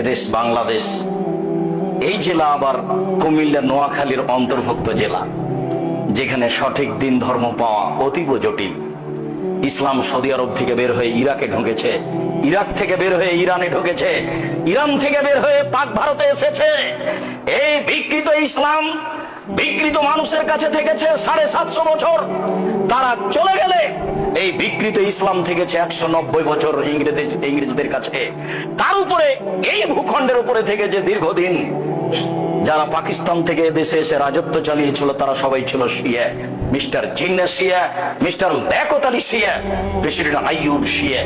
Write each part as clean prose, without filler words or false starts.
এদেশ বাংলাদেশ, এই জেলা আবার কুমিল্লা নোয়াখালীর অন্তর্ভুক্ত জেলা, যেখানে সঠিক দিন ধর্ম পাওয়া অতীব জটিল। ইসলাম সৌদি আরব থেকে বের হয়ে ইরাকে ঢুকেছে, ইরাক থেকে বের হয়ে ইরানে ঢুকেছে, ইরান থেকে বের হয়ে পাক ভারতে এসেছে। এই বিকৃত ইসলাম বিকৃত মানুষের কাছে থেকেছে 750 বছর। তারা চলে গেলে এই বিকৃত ইসলাম থেকেছে 190 বছর ইংরেজদের কাছে। তার উপরে এই ভূখণ্ডের উপরে থেকে যে দীর্ঘদিন যারা পাকিস্তান থেকে দেশে এসে রাজত্ব চালিয়েছিল, তারা সবাই ছিল শিয়া। মিস্টার জিন্না শিয়া, মিস্টার লিয়াকত আলী শিয়া, প্রেসিডেন্ট আইয়ুব শিয়া।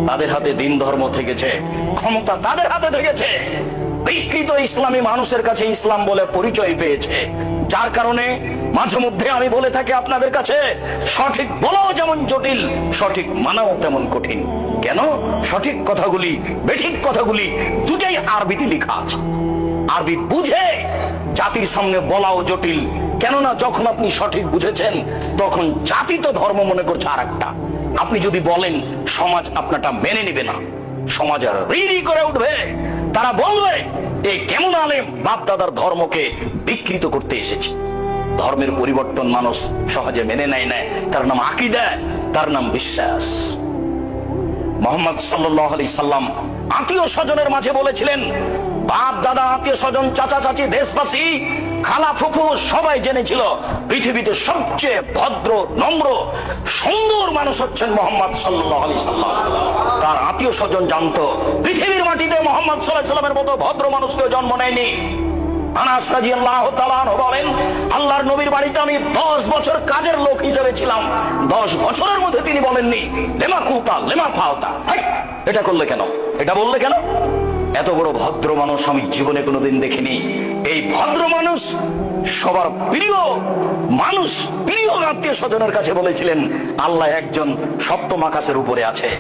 তাদের হাতে দিন ধর্ম থেকেছে, ক্ষমতা তাদের হাতে থেকেছে। বিকৃত ইসলামী মানুষের কাছে ইসলাম বলে পরিচয় পেয়েছে, যার কারণে মাঝে মধ্যে আমি বলে থাকি আপনাদের কাছে, সঠিক বলাও যেমন জটিল, সঠিক মানাও তেমন কঠিন। কেন? সঠিক কথাগুলি, বেঠিক কথাগুলি দুটাই আরবিতে লেখা আছে। আরবি বুঝে জাতির সামনে বলাও জটিল। কেননা যখন আপনি সঠিক বুঝেছেন, তখন জাতি তো ধর্ম মনে করছে আর একটা। আপনি যদি বলেন, সমাজ আপনারটা মেনে নিবে না, সমাজ রি করে উঠবে। তারা বলবে, এই কেমন আলেম বাপ দাদার ধর্মকে বিকৃত করতে এসেছে। ধর্মের পরিবর্তন মানুষ সহজে মেনে নেয় না, তার নাম আকীদা, তার নাম বিশ্বাস। মুহাম্মদ সাল্লাল্লাহু আলাইহি সাল্লাম আত্মীয় স্বজনের মাঝে বলেছিলেন, বাপ দাদা, আত্মীয় স্বজন, চাচা চাচি, দেশবাসী, খালা ফুফু সবাই জেনেছিল পৃথিবীতে সবচেয়ে ভদ্র, নম্র, সুন্দর মানুষ হচ্ছেন মুহাম্মদ সাল্লাল্লাহু আলাইহি সাল্লাম। তার আত্মীয় স্বজন জানতো পৃথিবীর মাটিতে মুহাম্মদ সাল্লাল্লাহু আলাইহি সাল্লামের মতো ভদ্র মানুষকে জন্ম নেয়নি। আনাস রাদিয়াল্লাহু তাআলা আনহু বলেন, আল্লাহর নবীর বাড়িতে আমি 10 বছর কাজের লোক হিসেবে ছিলাম। 10 বছরের মধ্যে তিনি বলেননি লেমা কুতা লেমা ফাওতা, এটা করলে কেন, এটা বললে কেন। এত বড় ভদ্র মানুষ আমি জীবনে কোনোদিন দেখিনি। এই ভদ্র মানুষ সবার প্রিয় মানুষ, প্রিয় আত্মীয় স্বজনের কাছে বলেছিলেন, আল্লাহ একজন, সপ্তম আকাশের উপরে আছে।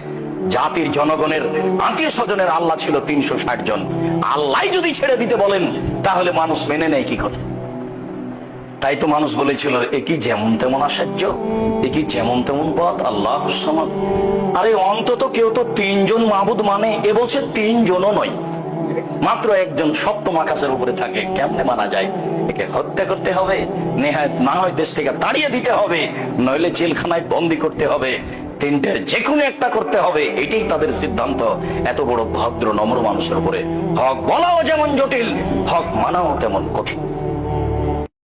জাতির জনগণের আত্মীয় স্বজনের আল্লাহ ছিল 360 জন। আল্লাহ যদি ছেড়ে দিতে বলেন, তাহলে মানুষ মেনে নেয় কি করে? তাই তো মানুষ বলেছিল, এ কি যেমন তেমন আশ্চর্য, এ কি যেমন তেমন পথ, আল্লাহুস সামাদ। আরে অন্তত কেউ তো 3 জন মাবুদ মানে, এ বলছে 3 জনও নয়, মাত্র একজন সপ্তম আকাশের উপরে থাকে। কেমনে মানা যায়? একে হত্যা করতে হবে, নেহায়েত না হয় দেশ থেকে তাড়িয়ে দিতে হবে, নইলে জেলখানায় বন্দী করতে হবে, তিনটের যে কোনো একটা করতে হবে। এটাই তাদের সিদ্ধান্ত। এত বড় ভদ্র নম্র মানুষের উপরে হক বলাও যেমন জটিল, হক মানাও তেমন কঠিন।